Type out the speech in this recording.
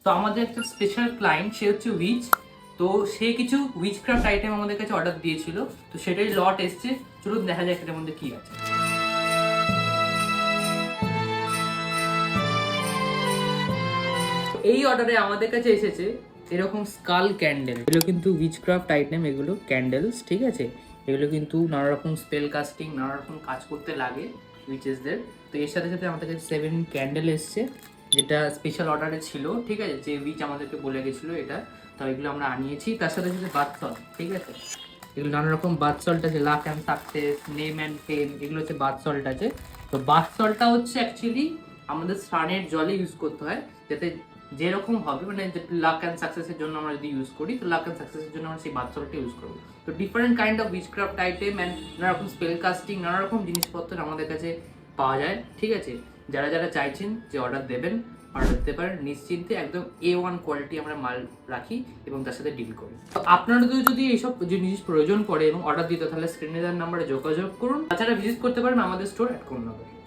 তো আমাদের একটা স্পেশাল ক্লায়েন্ট, সে হচ্ছে উইচ। তো সে কিছু উইচক্রাফট আইটেম আমাদের কাছে অর্ডার দিয়েছিল, তো সেটাই লট এসছে। চলুন দেখা যাক এটার মধ্যে কি আছে। এই অর্ডারে আমাদের কাছে এসেছে এরকম স্কাল ক্যান্ডেল। এগুলো কিন্তু উইচক্রাফট আইটেম, এগুলো ক্যান্ডেলস, ঠিক আছে। এগুলো কিন্তু নানা রকম স্পেল কাস্টিং, নানা রকম কাজ করতে লাগে উইচেসদের। তো এর সাথে সাথে আমাদের কাছে 7 ক্যান্ডেল এসছে, যেটা স্পেশাল অর্ডারে ছিল, ঠিক আছে, যে উইচ আমাদেরকে বলে গেছিলো এটা। তো এগুলো আমরা আনিয়েছি, তার সাথে সাথে বাথ সল্ট, ঠিক আছে। এগুলো নানা রকম বাথ সল্ট আছে, luck and success, name and ফেম, এগুলো হচ্ছে বাথ সল্ট আছে। তো বাথ সল্টটা হচ্ছে অ্যাকচুয়ালি আমাদের স্নানের জলে ইউজ করতে হয়, যাতে যেরকম হবে, মানে লাক অ্যান্ড সাকসেসের জন্য আমরা যদি ইউজ করি, তো লাক অ্যান্ড সাকসেসের জন্য আমরা সেই বাথ সল্টটা ইউজ করবো। তো different kind of witchcraft item and নানা রকম স্পেল কাস্টিং, নানা রকম জিনিসপত্র আমাদের কাছে পাওয়া যায়, ঠিক আছে। যারা যারা চাইছেন যে অর্ডার দেবেন, অর্ডার দিতে পারেন নিশ্চিন্তে। একদম A1 কোয়ালিটি আমরা মাল রাখি এবং তার সাথে ডিল করি। তো আপনাদেরও যদি এইসব জিনিস প্রয়োজন পড়ে এবং অর্ডার দিতে, তাহলে স্ক্রিনে দেওয়ার নাম্বারে যোগাযোগ করুন। তাছাড়া ভিজিট করতে পারেন আমাদের স্টোর @